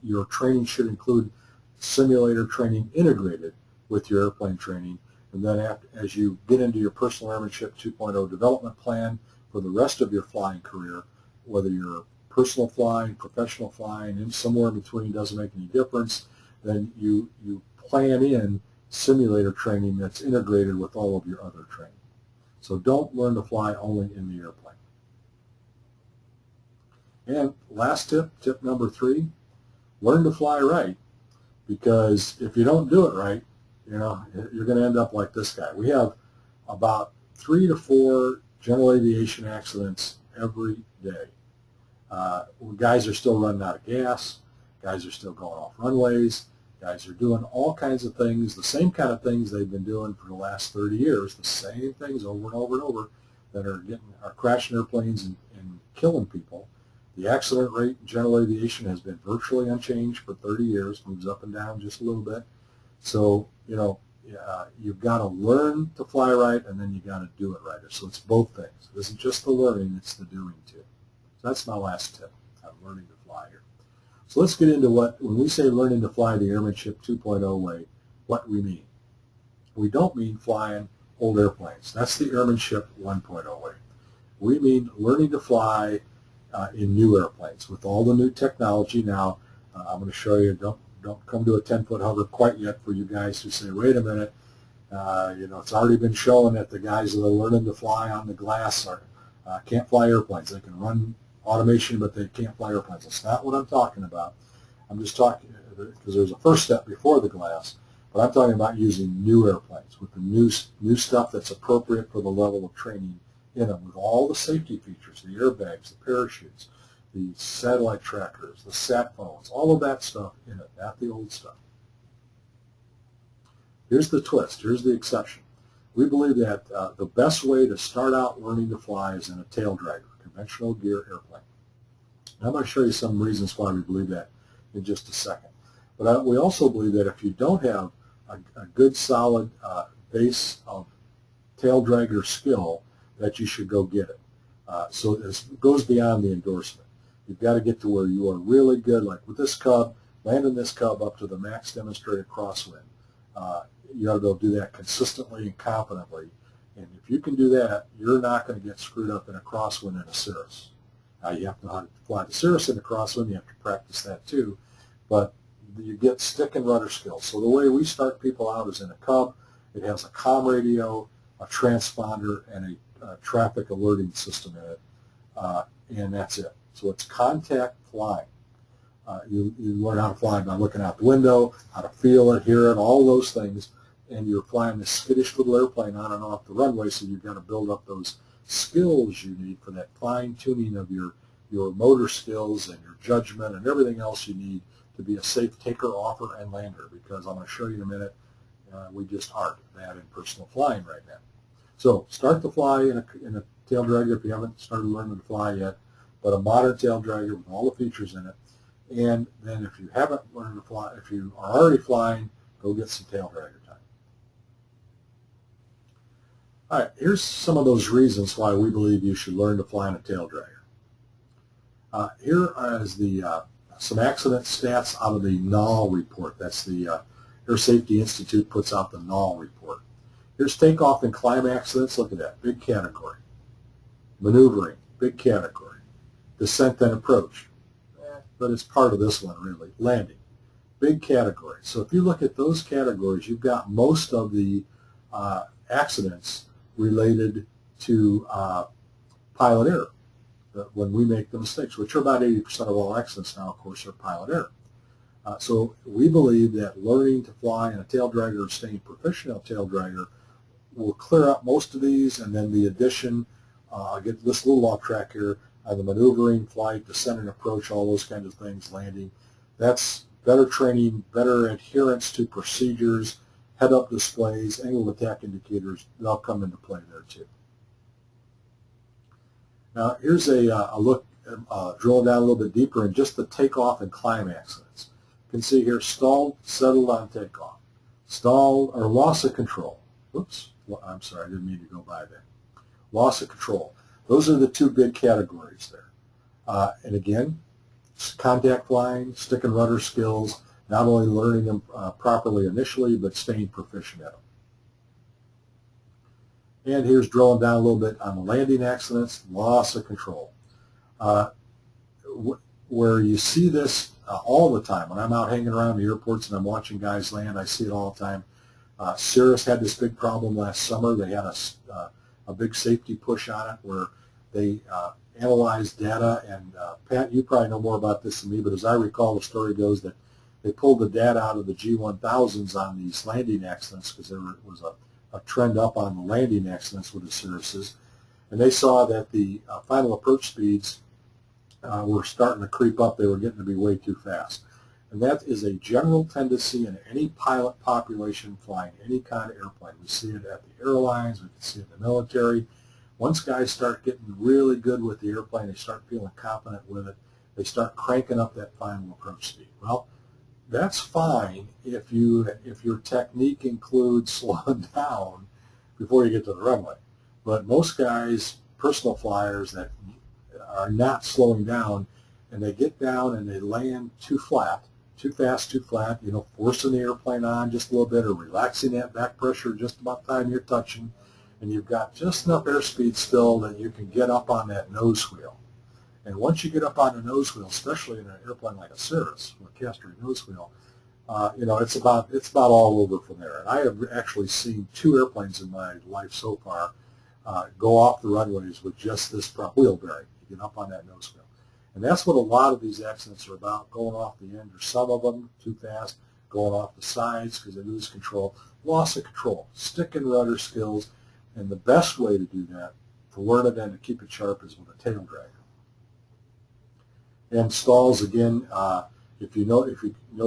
your training should include simulator training integrated with your airplane training. And then as you get into your personal Airmanship 2.0 development plan for the rest of your flying career, whether you're personal flying, professional flying, and somewhere in between, doesn't make any difference, then you plan in simulator training that's integrated with all of your other training. So don't learn to fly only in the airplane. And last tip number 3, learn to fly right, because if you don't do it right, you know, you're going to end up like this guy. We have about 3 to 4 general aviation accidents every day. Guys are still running out of gas. Guys are still going off runways. Guys are doing all kinds of things, the same kind of things they've been doing for the last 30 years, the same things over and over and over, that are crashing airplanes and killing people. The accident rate in general aviation has been virtually unchanged for 30 years, moves up and down just a little bit. So, you know, you've got to learn to fly right, and then you've got to do it right. So it's both things. It isn't just the learning, it's the doing too. So that's my last tip on learning to fly here. So let's get into when we say learning to fly the Airmanship 2.0 way, what we mean. We don't mean flying old airplanes. That's the Airmanship 1.0 way. We mean learning to fly in new airplanes with all the new technology. Now, I'm going to show you, don't come to a 10-foot hover quite yet for you guys who say, wait a minute, you know, it's already been shown that the guys that are learning to fly on the glass can't fly airplanes. They can run automation, but they can't fly airplanes. That's not what I'm talking about. I'm just talking, because there's a first step before the glass, but I'm talking about using new airplanes with the new stuff that's appropriate for the level of training in them, with all the safety features, the airbags, the parachutes, the satellite trackers, the sat phones, all of that stuff in it, not the old stuff. here's the twist, here's the exception. We believe that the best way to start out learning to fly is in a tail dragger, conventional gear airplane. And I'm going to show you some reasons why we believe that in just a second. But we also believe that if you don't have a good solid base of tail dragger skill, that you should go get it. So this goes beyond the endorsement. You've got to get to where you are really good, like with this Cub, landing this Cub up to the max demonstrated crosswind. You got to be able to do that consistently and confidently. And if you can do that, you're not going to get screwed up in a crosswind in a Cirrus. You have to know how to fly the Cirrus in a crosswind. You have to practice that too. But you get stick and rudder skills. So the way we start people out is in a Cub. It has a comm radio, a transponder, and a traffic alerting system in it. And that's it. So it's contact flying. You learn how to fly by looking out the window, how to feel it, hear it, all those things. And you're flying this skittish little airplane on and off the runway, so you've got to build up those skills you need for that fine-tuning of your motor skills and your judgment and everything else you need to be a safe taker, offer, and lander, because I'm going to show you in a minute, we just aren't that in personal flying right now. So start to fly in a tail dragger if you haven't started learning to fly yet, but a modern tail dragger with all the features in it. And then if you haven't learned to fly, if you are already flying, go get some tail dragger time. All right, here's some of those reasons why we believe you should learn to fly in a tail dragger. Here is some accident stats out of the NAL report. That's the Air Safety Institute puts out the NAL report. Here's takeoff and climb accidents. Look at that, big category. Maneuvering, big category. Descent and approach, but it's part of this one really. Landing, big category. So if you look at those categories, you've got most of the accidents related to pilot error, when we make the mistakes, which are about 80% of all accidents now, of course, are pilot error. So we believe that learning to fly in a tail dragger or staying proficient in a tail dragger will clear up most of these, and then the addition, I'll get this a little off track here, the maneuvering, flight, descent and approach, all those kinds of things, landing. That's better training, better adherence to procedures, head-up displays, angle of attack indicators. They'll come into play there too. Now here's a look, drilling down a little bit deeper in just the takeoff and climb accidents. You can see here, stalled, settled on takeoff. Stalled, or loss of control. Oops, I'm sorry, I didn't mean to go by that. Loss of control. Those are the two big categories there. And again, contact flying, stick and rudder skills, not only learning them properly initially, but staying proficient at them. And here's drilling down a little bit on the landing accidents, loss of control. Where you see this all the time. When I'm out hanging around the airports and I'm watching guys land, I see it all the time. Cirrus had this big problem last summer. They had a big safety push on it where they analyzed data, and Pat, you probably know more about this than me, but as I recall, the story goes that they pulled the data out of the G1000s on these landing accidents because there was a trend up on the landing accidents with the Cirruses, and they saw that the final approach speeds were starting to creep up. They were getting to be way too fast. And that is a general tendency in any pilot population flying any kind of airplane. We see it at the airlines, we can see it in the military. Once guys start getting really good with the airplane, they start feeling confident with it, they start cranking up that final approach speed. Well, that's fine if your technique includes slowing down before you get to the runway. But most guys, personal flyers that are not slowing down, and they get down and they land too flat, too fast, too flat, forcing the airplane on just a little bit or relaxing that back pressure just about the time you're touching, and you've got just enough airspeed still that you can get up on that nose wheel. And once you get up on the nose wheel, especially in an airplane like a Cirrus with a caster nose wheel, it's about all over from there. And I have actually seen 2 airplanes in my life so far go off the runways with just this wheel bearing. You get up on that nose wheel. And that's what a lot of these accidents are about, going off the end, or some of them too fast, going off the sides because they lose control. Loss of control, stick and rudder skills, and the best way to do that, to learn it and to keep it sharp, is with a tail dragger. And stalls, again, if you know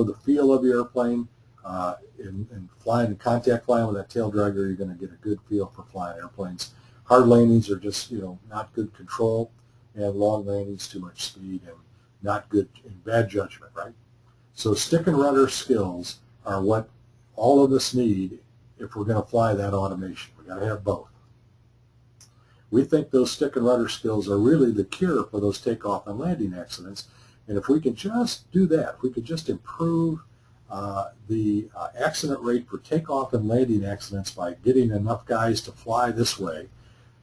the feel of your airplane, in flying and contact flying with that tail dragger, you're going to get a good feel for flying airplanes. Hard landings are just, not good control, and long landings, too much speed and not good and bad judgment, right? So stick and rudder skills are what all of us need if we're going to fly that automation. We've got to have both. We think those stick and rudder skills are really the cure for those takeoff and landing accidents. And if we could just do that, if we could just improve the accident rate for takeoff and landing accidents by getting enough guys to fly this way,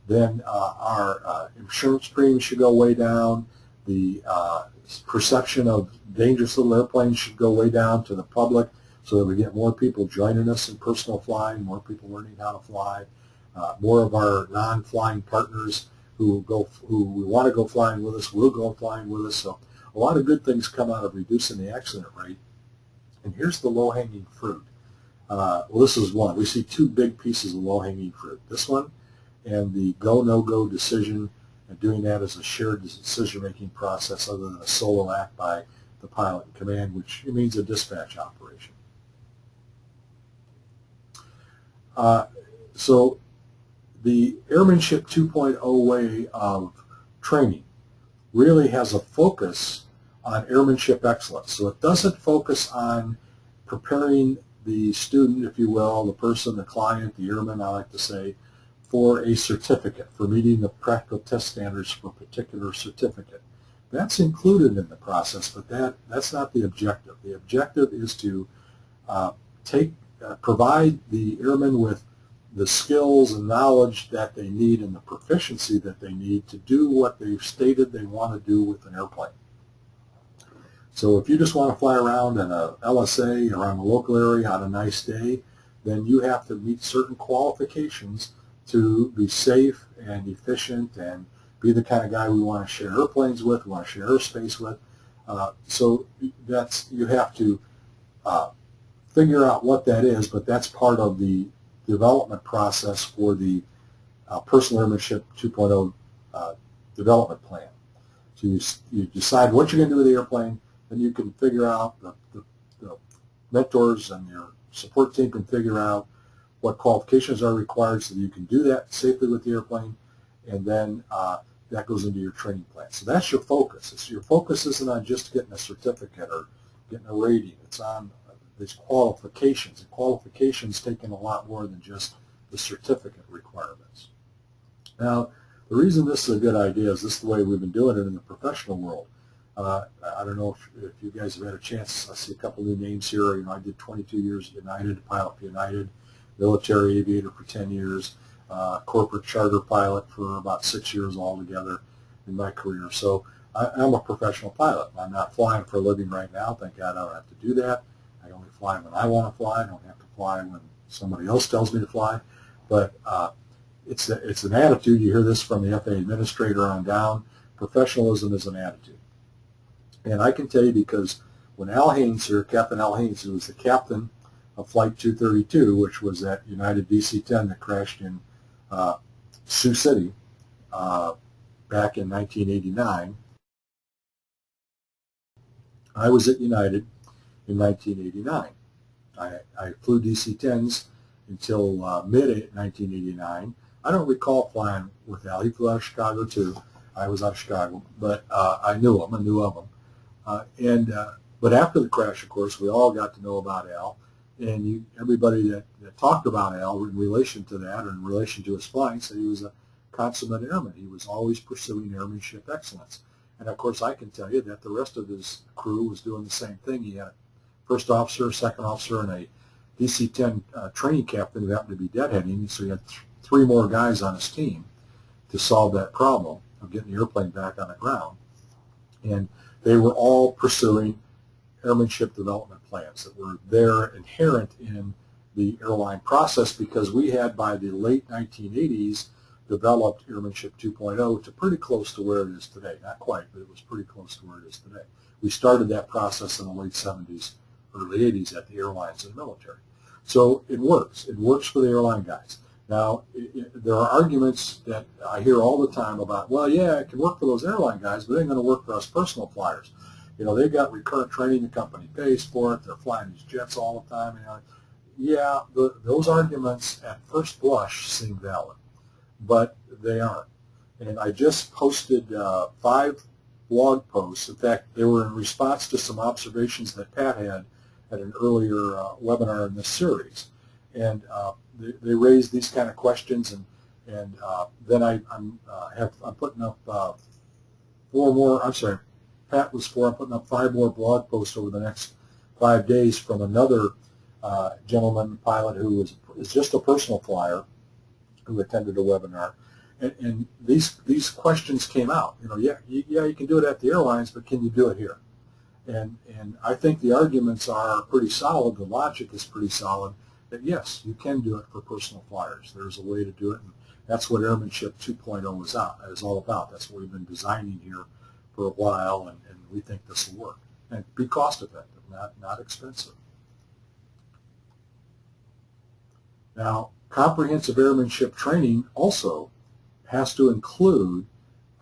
then our insurance premiums should go way down. The perception of dangerous little airplanes should go way down to the public, so that we get more people joining us in personal flying, more people learning how to fly, more of our non-flying partners who want to go flying with us will go flying with us. So a lot of good things come out of reducing the accident rate. And here's the low-hanging fruit. Well, this is one. We see two big pieces of low-hanging fruit. This one and the go, no-go decision, and doing that as a shared decision-making process other than a solo act by the pilot in command, which means a dispatch operation. So the Airmanship 2.0 way of training really has a focus on airmanship excellence. So it doesn't focus on preparing the student, if you will, the person, the client, the airman, I like to say, for a certificate, for meeting the practical test standards for a particular certificate. That's included in the process, but that's not the objective. The objective is to provide the airmen with the skills and knowledge that they need and the proficiency that they need to do what they've stated they want to do with an airplane. So if you just want to fly around in a LSA around the local area on a nice day, then you have to meet certain qualifications to be safe and efficient and be the kind of guy we want to share airplanes with, we want to share airspace with. So you have to figure out what that is, but that's part of the development process for the Personal Airmanship 2.0 development plan. So you decide what you're going to do with the airplane, then you can figure out, the mentors and your support team can figure out what qualifications are required so that you can do that safely with the airplane, and then that goes into your training plan. So that's your focus. Your focus isn't on just getting a certificate or getting a rating. It's on these qualifications, and qualifications taking a lot more than just the certificate requirements. Now, the reason this is a good idea is this is the way we've been doing it in the professional world. I don't know if you guys have had a chance. I see a couple new names here. I did 22 years at United, pilot for United, military aviator for 10 years, corporate charter pilot for about 6 years altogether in my career. So I'm a professional pilot. I'm not flying for a living right now. Thank God I don't have to do that. I only fly when I want to fly. I don't have to fly when somebody else tells me to fly. But it's an attitude. You hear this from the FAA administrator on down. Professionalism is an attitude. And I can tell you because when Al Haynes here, Captain Al Haynes, who was the captain of Flight 232, which was that United DC-10 that crashed in Sioux City back in 1989, I was at United in 1989. I flew DC-10s until mid-1989. I don't recall flying with Al. He flew out of Chicago too. I was out of Chicago, but I knew him. I knew of him. But after the crash, of course, we all got to know about Al, and everybody that talked about Al in relation to that or in relation to his flying said he was a consummate airman. He was always pursuing airmanship excellence. And, of course, I can tell you that the rest of his crew was doing the same thing. He had a first officer, second officer, and a DC-10 training captain who happened to be deadheading, so he had three more guys on his team to solve that problem of getting the airplane back on the ground. And they were all pursuing airmanship development plans that were there inherent in the airline process because we had, by the late 1980s, developed Airmanship 2.0 to pretty close to where it is today. Not quite, but it was pretty close to where it is today. We started that process in the late 70s, early 80s at the airlines and military. So it works. It works for the airline guys. Now, there are arguments that I hear all the time about, well, yeah, it can work for those airline guys, but it ain't going to work for us personal flyers. You know, they've got recurrent training, the company pays for it, they're flying these jets all the time. You know, yeah, those arguments at first blush seem valid, but they aren't. And I just posted 5 blog posts. In fact, they were in response to some observations that Pat had at an earlier webinar in this series. And they raised these kind of questions, and then I'm putting up 4 more. I'm sorry, Pat was 4. I'm putting up 5 more blog posts over the next 5 days from another gentleman pilot who is just a personal flyer who attended a webinar. And these questions came out. You know, yeah, you can do it at the airlines, but can you do it here? And I think the arguments are pretty solid. The logic is pretty solid that yes, you can do it for personal flyers. There's a way to do it, and that's what Airmanship 2.0 is all about. That's what we've been designing here for a while, and we think this will work and be cost effective, not expensive. Now, comprehensive airmanship training also has to include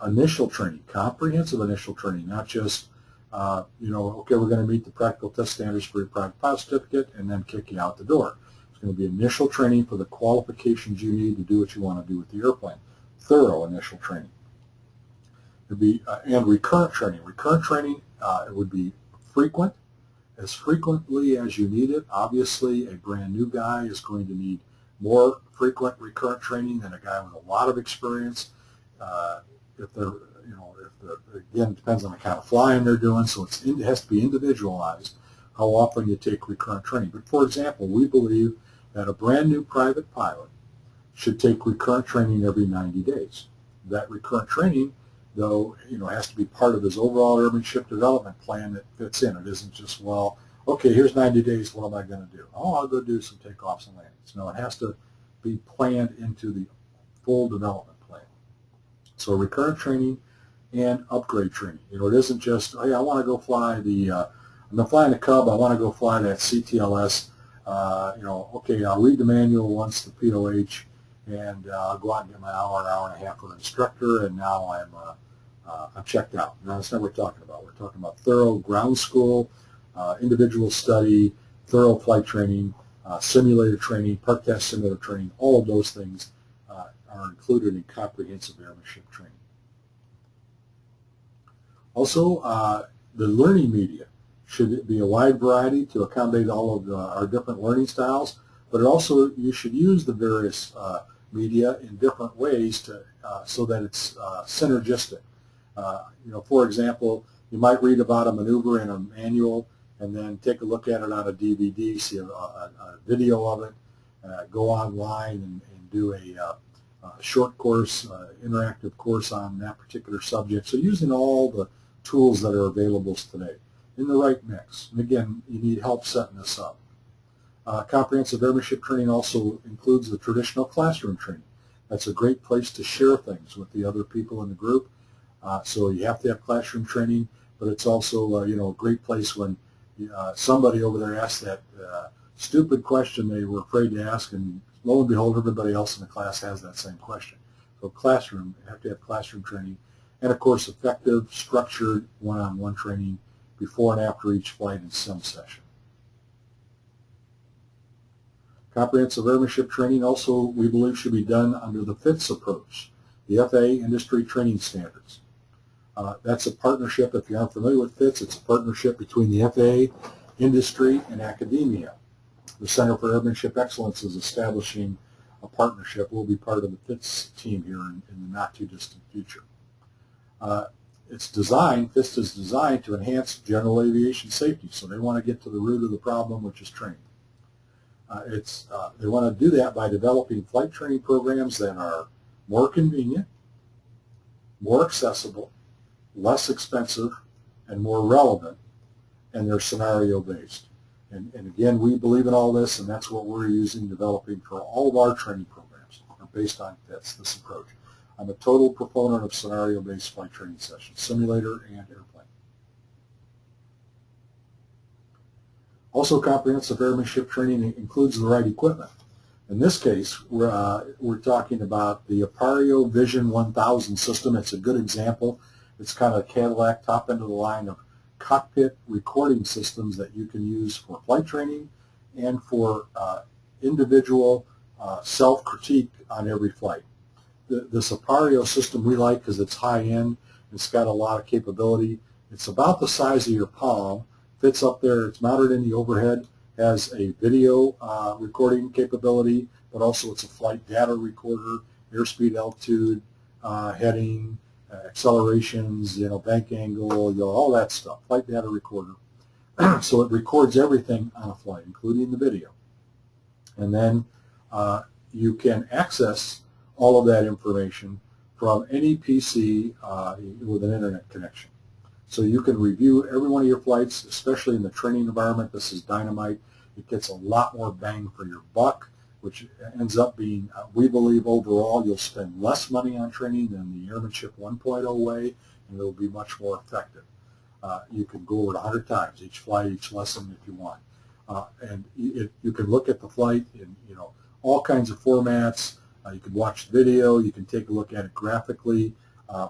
initial training, comprehensive initial training, not just, you know, okay, we're going to meet the practical test standards for your private pilot certificate and then kick you out the door. It's going to be initial training for the qualifications you need to do what you want to do with the airplane, thorough initial training. It'd be, and recurrent training. Recurrent training, it would be frequent, as frequently as you need it. Obviously, a brand new guy is going to need more frequent recurrent training than a guy with a lot of experience. If they're, you know, again, it depends on the kind of flying they're doing, so it has to be individualized how often you take recurrent training. But for example, we believe that a brand new private pilot should take recurrent training every 90 days. That recurrent training, though, you know, has to be part of his overall airmanship development plan that fits in. It isn't just, well, okay, here's 90 days, what am I going to do? Oh, I'll go do some takeoffs and landings. No, it has to be planned into the full development plan. So recurrent training and upgrade training. You know, it isn't just, hey, I want to go fly the, I'm flying the Cub, I want to go fly that CTLS. You know, okay, I'll read the manual once, the POH, and I'll go out and get my hour and a half with an instructor, and now I'm checked out. No, that's not what we're talking about. We're talking about thorough ground school, individual study, thorough flight training, simulator training, park test simulator training. All of those things are included in comprehensive airmanship training. Also, the learning media should be a wide variety to accommodate all of our different learning styles, but also you should use the various media in different ways to, so that it's synergistic. You know, for example, you might read about a maneuver in a manual and then take a look at it on a DVD, see a video of it, go online and do a short course, interactive course on that particular subject. So using all the tools that are available today in the right mix. And again, you need help setting this up. Comprehensive airmanship training also includes the traditional classroom training. That's a great place to share things with the other people in the group. So you have to have classroom training, but it's also you know, a great place when somebody over there asked that stupid question they were afraid to ask, and lo and behold, everybody else in the class has that same question. So classroom, you have to have classroom training, and of course effective, structured, one-on-one training before and after each flight and sim session. Comprehensive airmanship training also, we believe, should be done under the FITS approach, the FAA Industry Training Standards. That's a partnership. If you aren't familiar with FITS, it's a partnership between the FAA, industry, and academia. The Center for Airmanship Excellence is establishing a partnership. We'll be part of the FITS team here in the not-too-distant future. It's designed, FITS is designed to enhance general aviation safety, so they want to get to the root of the problem, which is training. They want to do that by developing flight training programs that are more convenient, more accessible, less expensive, and more relevant, and they're scenario-based. And again, we believe in all this, and that's what we're using, developing for all of our training programs are based on FITS, this approach. I'm a total proponent of scenario-based flight training sessions, simulator and airplane. Also, comprehensive airmanship training includes the right equipment. In this case, we're talking about the Aperio Vision 1000 system. It's a good example. It's kind of a Cadillac top end of the line of cockpit recording systems that you can use for flight training and for individual self-critique on every flight. The Sipario system we like because it's high-end. It's got a lot of capability. It's about the size of your palm, fits up there. It's mounted in the overhead, has a video recording capability, but also it's a flight data recorder, airspeed, altitude, heading, accelerations, bank angle, all that stuff, flight data recorder. So it records everything on a flight, including the video. And then you can access all of that information from any PC with an internet connection. So you can review every one of your flights, especially in the training environment. This is dynamite. It gets a lot more bang for your buck, which ends up being, we believe overall, you'll spend less money on training than the Airmanship 1.0 way, and it'll be much more effective. You can go over it 100 times, each flight, each lesson if you want. And you can look at the flight in all kinds of formats. You can watch the video. You can take a look at it graphically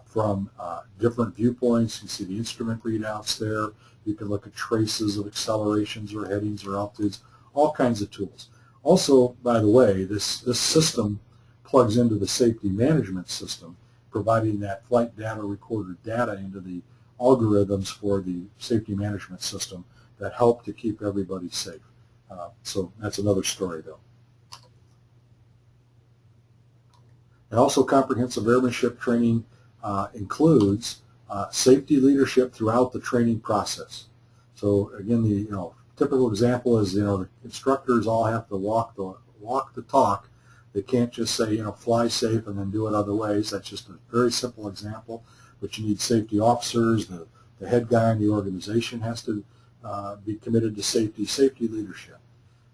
from different viewpoints. You see the instrument readouts there. You can look at traces of accelerations or headings or altitudes, all kinds of tools. Also, by the way, this system plugs into the safety management system, providing that flight data recorder data into the algorithms for the safety management system that help to keep everybody safe. So that's another story, though. And also, comprehensive airmanship training includes safety leadership throughout the training process. So again, the typical example is the instructors all have to walk the talk. They can't just say fly safe and then do it other ways. That's just a very simple example. But you need safety officers. The head guy in the organization has to be committed to safety leadership.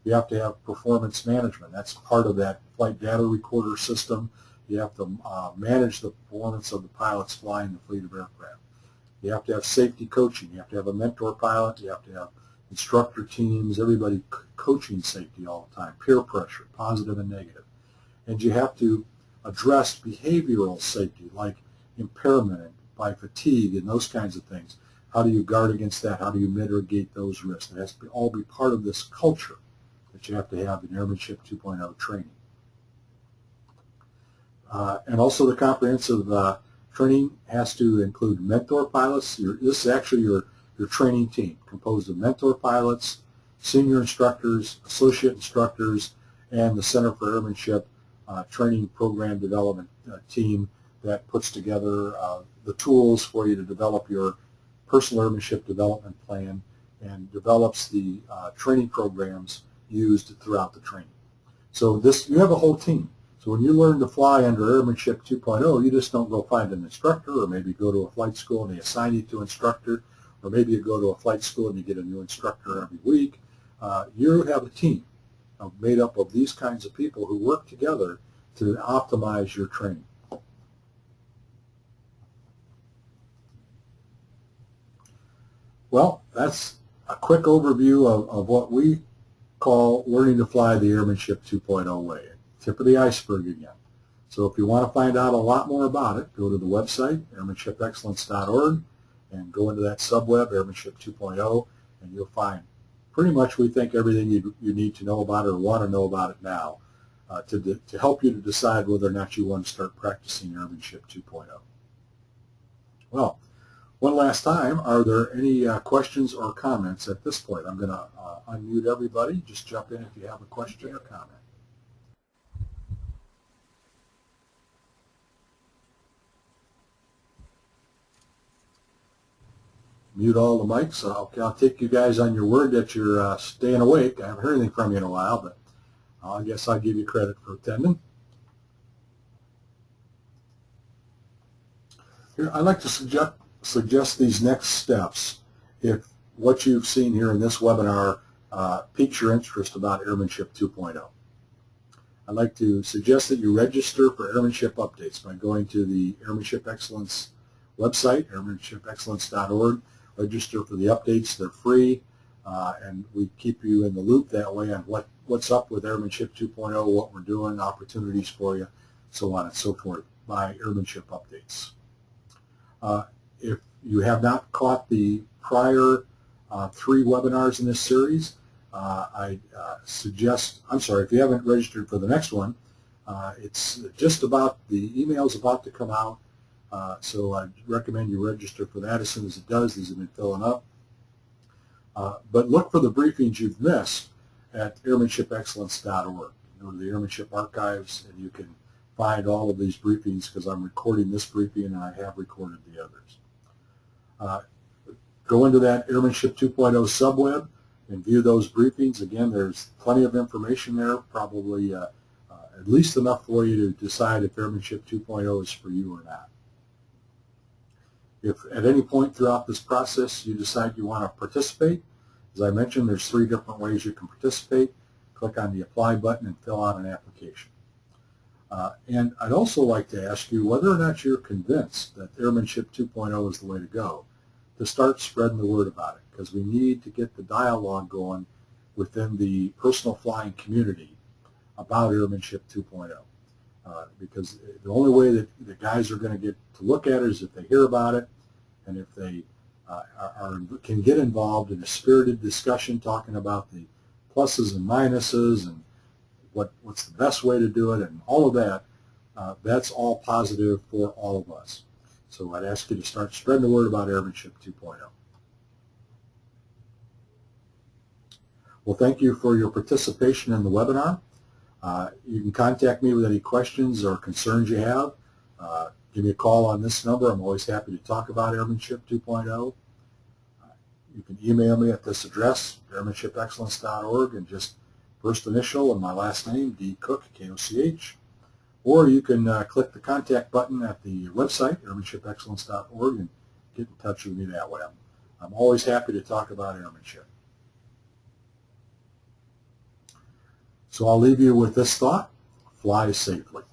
You have to have performance management. That's part of that flight data recorder system. You have to manage the performance of the pilots flying the fleet of aircraft. You have to have safety coaching. You have to have a mentor pilot. You have to have instructor teams, everybody coaching safety all the time, peer pressure, positive and negative. And you have to address behavioral safety like impairment by fatigue and those kinds of things. How do you guard against that? How do you mitigate those risks? It has to all be part of this culture that you have to have in Airmanship 2.0 training. And also the comprehensive training has to include mentor pilots. This is actually your training team, composed of mentor pilots, senior instructors, associate instructors, and the Center for Airmanship Training Program Development team that puts together the tools for you to develop your personal airmanship development plan and develops the training programs used throughout the training. So you have a whole team. So when you learn to fly under Airmanship 2.0, you just don't go find an instructor, or maybe go to a flight school and they assign you to an instructor, or maybe you go to a flight school and you get a new instructor every week. You have a team made up of these kinds of people who work together to optimize your training. Well, that's a quick overview of what we call learning to fly the Airmanship 2.0 way. Tip of the iceberg again. So if you want to find out a lot more about it, go to the website, airmanshipexcellence.org, and go into that subweb, Airmanship 2.0, and you'll find pretty much, we think, everything you need to know about it or want to know about it now to help you to decide whether or not you want to start practicing Airmanship 2.0. Well, one last time, are there any questions or comments at this point? I'm going to unmute everybody. Just jump in if you have a question or comment. Mute all the mics. Okay, I'll take you guys on your word that you're staying awake. I haven't heard anything from you in a while, but I guess I'll give you credit for attending. Here, I'd like to suggest these next steps if what you've seen here in this webinar piques your interest about Airmanship 2.0. I'd like to suggest that you register for Airmanship updates by going to the Airmanship Excellence website, airmanshipexcellence.org. Register for the updates. They're free, and we keep you in the loop that way on what's up with Airmanship 2.0, what we're doing, opportunities for you, so on and so forth by Airmanship updates. If you have not caught the prior 3 webinars in this series, I suggest, I'm sorry, if you haven't registered for the next one, it's just about, the email's about to come out, so I recommend you register for that as soon as it does. These have been filling up. But look for the briefings you've missed at airmanshipexcellence.org. Go to the Airmanship Archives and you can find all of these briefings, because I'm recording this briefing and I have recorded the others. Go into that Airmanship 2.0 subweb and view those briefings. Again, there's plenty of information there, probably at least enough for you to decide if Airmanship 2.0 is for you or not. If at any point throughout this process you decide you want to participate, as I mentioned, there's 3 different ways you can participate. Click on the Apply button and fill out an application. And I'd also like to ask you whether or not you're convinced that Airmanship 2.0 is the way to go, to start spreading the word about it, because we need to get the dialogue going within the personal flying community about Airmanship 2.0. Because the only way that the guys are going to get to look at it is if they hear about it, and if they can get involved in a spirited discussion talking about the pluses and minuses and what's the best way to do it and all of that. That's all positive for all of us. So I'd ask you to start spreading the word about Airmanship 2.0. Well, thank you for your participation in the webinar. You can contact me with any questions or concerns you have. Give me a call on this number. I'm always happy to talk about Airmanship 2.0. You can email me at this address, airmanshipexcellence.org, and just first initial and my last name, D. Cook, K-O-C-H. Or you can click the contact button at the website, airmanshipexcellence.org, and get in touch with me that way. I'm always happy to talk about airmanship. So I'll leave you with this thought: fly safely.